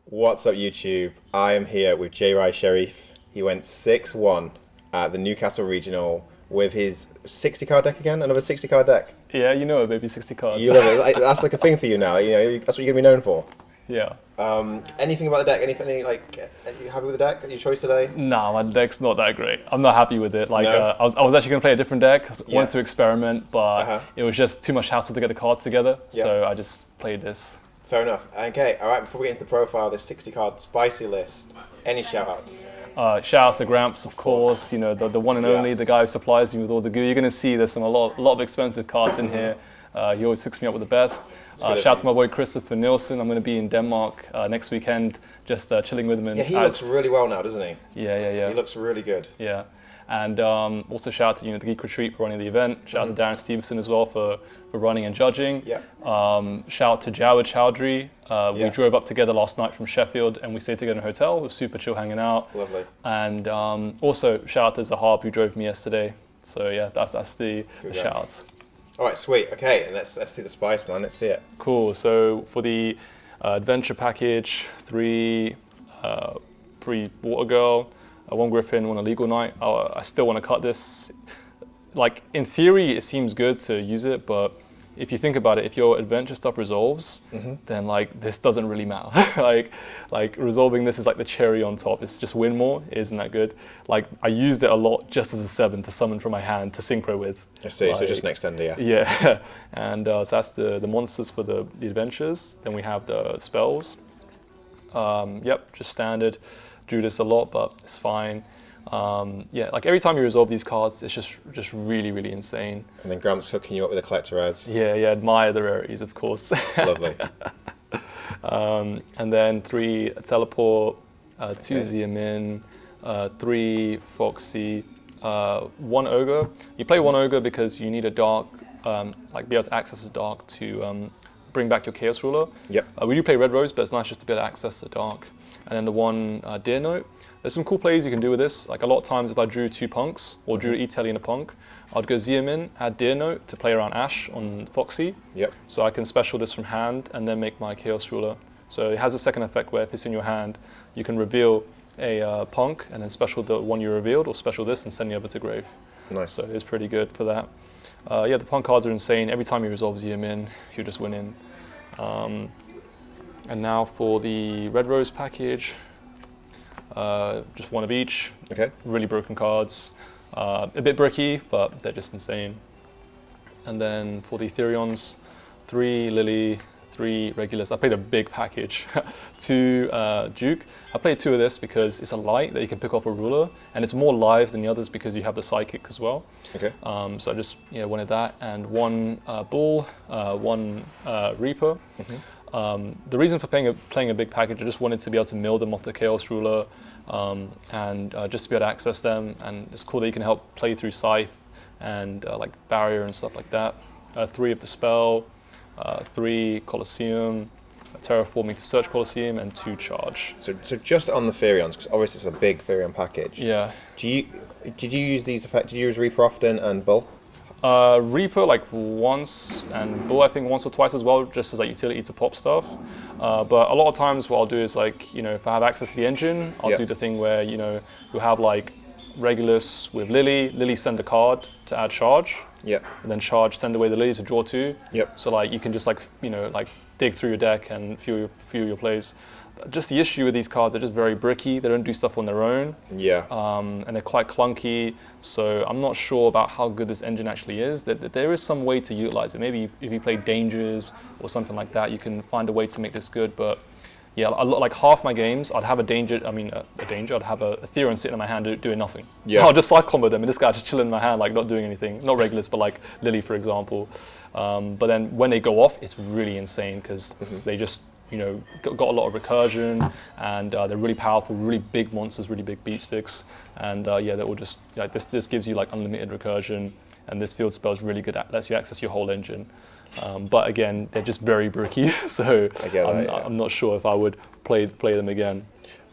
What's up, YouTube? I am here with Sharif. He went 6-1 at the Newcastle Regional with his 60 card deck again, another 60 card deck. Yeah, you know it, baby, 60 cards. You love it. That's like a thing for you now. You know, that's what you're gonna be known for. Yeah. Anything about the deck? Anything like? Are you happy with the deck? Your choice today? Nah, my deck's not that great. I'm not happy with it. Like, No? I was actually gonna play a different deck. 'Cause I Yeah. wanted to experiment, but Uh-huh. it was just too much hassle to get the cards together. Yeah. So I just played this. Fair enough. Okay. All right. Before we get into the profile, this 60 card spicy list. Any shout outs? Shout out to Gramps, of course. You know, the one and Yeah. only, the guy who supplies me with all the goo. You're gonna see there's a lot of expensive cards in here. He always hooks me up with the best. good of Shout out to him. my boy Christopher Nielsen. I'm going to be in Denmark next weekend, just chilling with him. And Yeah, he looks really well now, doesn't he? Yeah. He looks really good. Yeah, and also shout out to the Geek Retreat for running the event. Shout out to Darren Stevenson as well for running and judging. Yeah. Shout out to Jawad Chowdhury. We Yeah. drove up together last night from Sheffield and we stayed together in a hotel. It was super chill hanging out. Lovely. And also shout out to Zahab who drove me yesterday. So yeah, that's the Good shout outs. All right, sweet. Okay, and let's see the spice, man. Let's see it. Cool. So for the adventure package, three water girl, one griffin, one illegal knight. I still want to cut this. Like in theory, it seems good to use it, but if you think about it, if your adventure stuff resolves, then like this doesn't really matter. like resolving this is like the cherry on top. It's just win more. It isn't that good. Like I used it a lot just as a 7 to summon from my hand to synchro with. I see. So Like, just an extender, yeah. yeah, and so that's the monsters for the adventures. Then we have the spells. Yep, just standard. Drew this a lot, but it's fine. Yeah, like every time you resolve these cards, it's just really insane. And then Gramps hooking you up with a collector ads. Yeah, admire the rarities, of course. Lovely. And then 3 teleport, 2 Okay. Xiamin, 3 Foxy, 1 ogre. You play 1 ogre because you need a dark, like be able to access a dark to bring back your Chaos Ruler. Yep. We do play Red Rose, but it's nice just to be able to access the dark. And then the 1 Deer Note. There's some cool plays you can do with this. Like a lot of times if I drew 2 punks, or drew E-Telly and a punk, I'd go Xiamin, add Deer Note to play around Ash on Foxy. Yep. So I can special this from hand and then make my Chaos Ruler. So it has a second effect where if it's in your hand, you can reveal a punk and then special the one you revealed, or special this and send it over to grave. Nice. So it's pretty good for that. Yeah, the punk cards are insane. Every time you resolve Xiamin, you're just winning. And now for the Red Rose package, just 1 of each. Okay. Really broken cards. A bit bricky, but they're just insane. And then for the Therions, 3 Lily, 3 Regulus. I played a big package. 2 Duke. I played 2 of this because it's a light that you can pick off a ruler, and it's more live than the others because you have the psychic as well. Okay. So I just wanted that, and 1 Bull, 1 Reaper. The reason for playing a big package, I just wanted to be able to mill them off the Chaos Ruler, and just to be able to access them. And it's cool that you can help play through Scythe and like Barrier and stuff like that. 3 of the spell, 3 Colosseum, Terraforming to Search Colosseum, and 2 Charge. So just on the Therions, because obviously it's a big Therion package. Yeah. Did you use these effects? Did you use Reaper often and Bull? Reaper like once, and Bull I think once or twice as well, just as like utility to pop stuff. But a lot of times what I'll do is like, if I have access to the engine, I'll Yep. do the thing where, you'll have like Regulus with Lily send a card to add charge, Yep. and then charge send away the Lily to draw 2. Yep. So like you can just like, like dig through your deck and fuel your plays. Just the issue with these cards, they're just very bricky. They don't do stuff on their own. Yeah. And they're quite clunky, so I'm not sure about how good this engine actually is. That there is some way to utilize it. Maybe if you play Dangers or something like that, you can find a way to make this good. But yeah, like half my games, I'd have a Danger. I'd have a Therion sitting in my hand doing nothing. Yeah. I'll just life combo them, and this guy just chilling in my hand, like not doing anything. Not Regulus, but like Lily, for example. But then when they go off, it's really insane because they just got a lot of recursion, and they're really powerful, really big monsters, really big beat sticks, and yeah, that will just this gives you like unlimited recursion, and this field spell is really good. Lets you access your whole engine, but again, they're just very bricky, so I'm not sure if I would play them again.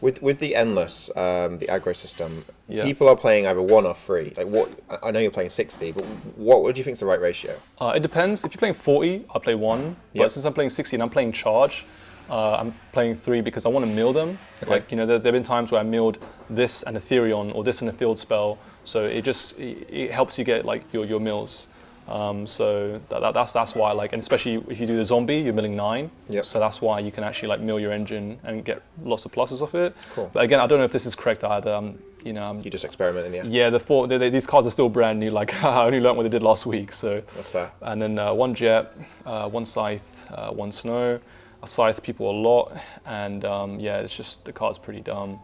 With the endless, the aggro system, Yeah. people are playing either 1 or 3. Like what? I know you're playing 60, but what do you think is the right ratio? It depends. If you're playing 40, I play 1. But Yep. since I'm playing 60 and I'm playing charge, I'm playing 3 because I want to mill them. Okay. Like, there've been times where I milled this and a Therion or this and a field spell. So it helps you get like your mills. So that's why, like, and especially if you do the zombie, you're milling 9. Yep. So that's why you can actually like mill your engine and get lots of pluses off it. Cool. But again, I don't know if this is correct either. You're just experimenting, yeah? Yeah, these cards are still brand new. Like, I only learned what they did last week. So That's fair. And then 1 jet, 1 scythe, 1 snow. I scythe people a lot, and it's just the card's pretty dumb.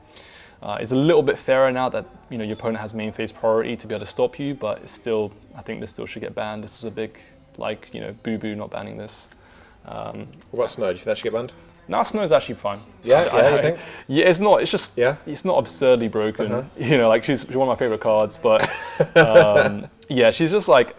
It's a little bit fairer now that your opponent has main phase priority to be able to stop you, but it's still, I think this still should get banned. This was a big, like, boo-boo not banning this. What about snow? Do you think that should get banned? No, snow's actually fine. Yeah, you think? Yeah, it's not. It's just, Yeah? it's not absurdly broken. Like she's one of my favorite cards, but she's just like,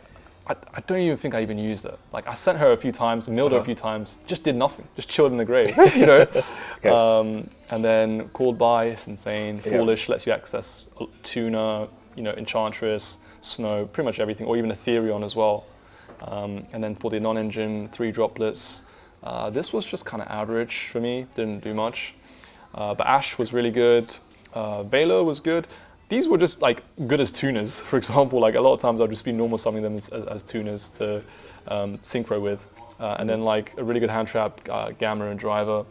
I don't even think I even used it. Like, I sent her a few times, milled her a few times, just did nothing, just chilled in the grave, Okay. And then called by, it's insane. Foolish lets you access tuner, enchantress, snow, pretty much everything, or even a Therion as well. And then for the non-engine, 3 droplets. This was just kind of average for me, didn't do much. But Ash was really good. Vela was good. These were just like good as tuners, for example. Like a lot of times I'll just be normal summing them as tuners to synchro with. And then like a really good hand trap, Gamma and Driver.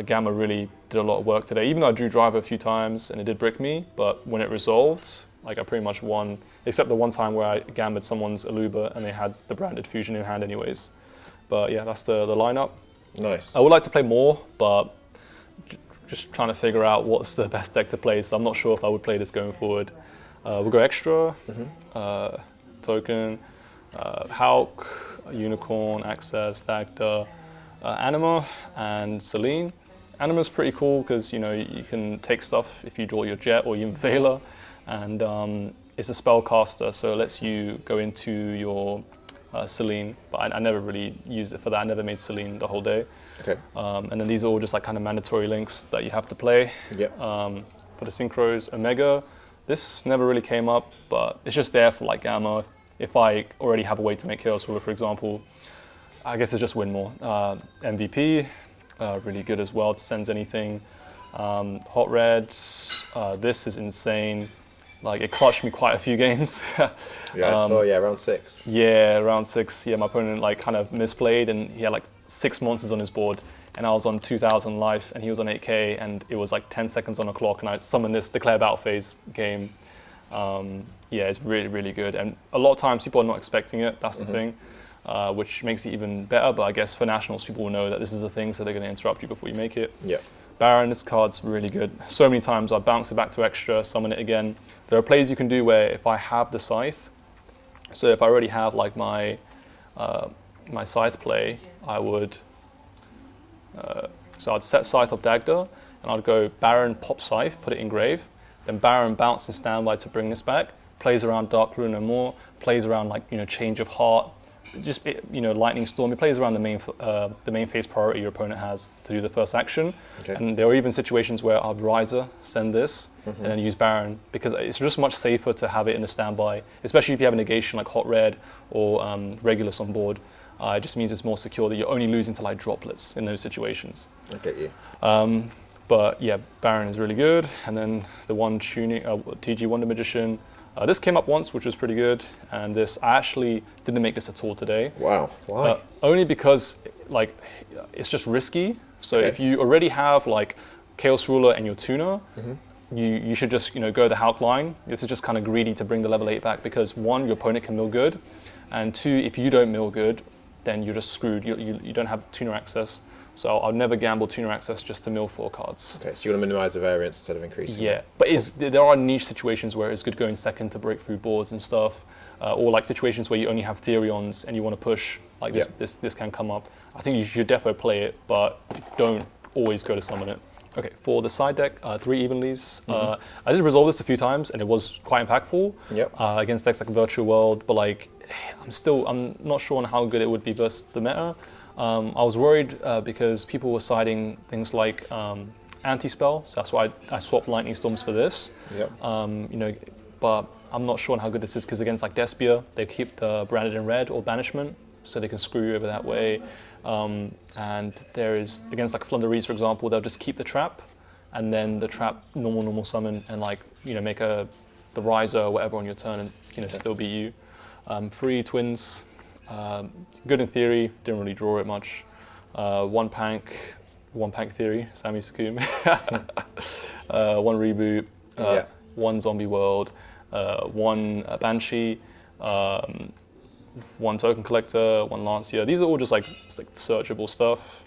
Gamma really did a lot of work today, even though I drew Driver a few times and it did brick me, but when it resolved, like I pretty much won, except the one time where I gambled someone's Aluba and they had the branded fusion in hand anyways. But yeah, that's the lineup. Nice. I would like to play more, but just trying to figure out what's the best deck to play, so I'm not sure if I would play this going forward. We'll go extra, token, Hulk, Unicorn, Access, Dagda, Anima, and Selene. Anima's pretty cool because you can take stuff if you draw your Jet or even Vela, and it's a spellcaster, so it lets you go into your Selene, but I never really used it for that. I never made Selene the whole day. Okay. And then these are all just like kind of mandatory links that you have to play. Yep. For the synchros, Omega, this never really came up, but it's just there for like Gamma. If I already have a way to make Chaos Ruler, for example, I guess it's just win more. MVP, really good as well, sends anything. Hot Red, this is insane. Like, it clutched me quite a few games. Yeah, I saw, round 6. Yeah, round 6. Yeah, my opponent like kind of misplayed and he had like 6 monsters on his board and I was on 2000 life and he was on 8k and it was like 10 seconds on the clock and I summoned this declare battle phase game. Yeah, it's really, really good. And a lot of times people are not expecting it, that's the thing, which makes it even better. But I guess for Nationals, people will know that this is a thing, so they're going to interrupt you before you make it. Yeah. Baron, this card's really good. So many times I bounce it back to extra, summon it again. There are plays you can do where if I have the Scythe, so if I already have like my my Scythe play, I would, so I'd set Scythe up Dagda, and I'd go Baron, pop Scythe, put it in grave, then Baron bounce and standby to bring this back, plays around Dark Rune and more, plays around like, Change of Heart, just, Lightning Storm. It plays around the main phase priority your opponent has to do the first action. Okay. And there are even situations where I'd Riser, send this, and then use Baron, because it's just much safer to have it in the standby, especially if you have a negation like Hot Red or Regulus on board. It just means it's more secure that you're only losing to like droplets in those situations. I get you. But yeah, Baron is really good. And then the one tuning, TG Wonder Magician. This came up once, which was pretty good. And this, I actually didn't make this at all today. Wow, why? Only because like it's just risky. So Okay. if you already have like Chaos Ruler and your tuner, you should just go the Hulk line. This is just kind of greedy to bring the level 8 back because 1, your opponent can mill good, and 2, if you don't mill good, then you're just screwed. You don't have tuner access. So I'll never gamble tuner access just to mill 4 cards. Okay, so you want to minimize the variance instead of increasing Yeah, it. but there are niche situations where it's good going second to break through boards and stuff, or like situations where you only have Therions and you want to push, like this can come up. I think you should definitely play it, but don't always go to summon it. Okay, for the side deck, 3 Evenlies. I did resolve this a few times and it was quite impactful against decks like Virtual World, but like I'm not sure on how good it would be versus the meta. I was worried because people were citing things like anti-spell, so that's why I swapped Lightning Storms for this. Yep. But I'm not sure on how good this is because against like Despia, they keep the branded in red or banishment. so they can screw you over that way. And there is, against like Flunderees, for example, they'll just keep the trap, and then the trap normal summon, and like, you know, make the riser or whatever on your turn, and, you know, still beat you. Free twins, good in theory, didn't really draw it much. One Pank theory, Sammy Sakum. One reboot, one zombie world, one Banshee, one token collector, one Lancia. These are all just like searchable stuff.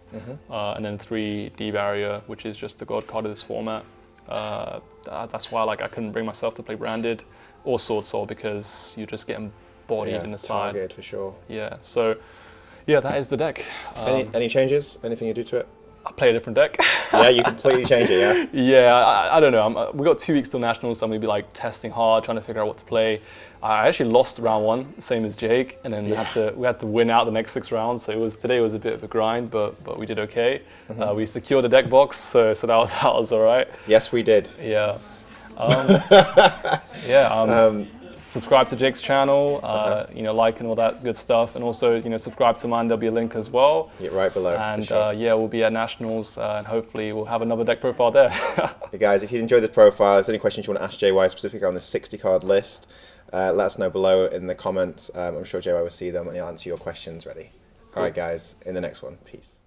And then 3 D barrier, which is just the god card of this format. That's why like I couldn't bring myself to play branded or sword soul, because you're just getting bodied in the side. Targeted for sure. Yeah. So yeah, that is the deck. Any changes? Anything you do to it? I play a different deck. Yeah, you completely change it, yeah? Yeah, I don't know. We got 2 weeks till nationals, so I'm gonna be like testing hard, trying to figure out what to play. I actually lost round 1, same as Jake, and then we had to win out the next 6 rounds. So today was a bit of a grind, but we did okay. We secured the deck box, so that was all right. Yes, we did. Yeah. Subscribe to Jake's channel, you know, like and all that good stuff, and also, you know, subscribe to mine. There'll be a link as well. Yeah, right below. And for sure. yeah, we'll be at nationals, and hopefully we'll have another deck profile there. Hey guys, if you enjoyed the profile, if there's any questions you want to ask JY specifically on the 60 card list, let us know below in the comments. I'm sure JY will see them and he'll answer your questions. Ready? All right, guys. In the next one, peace.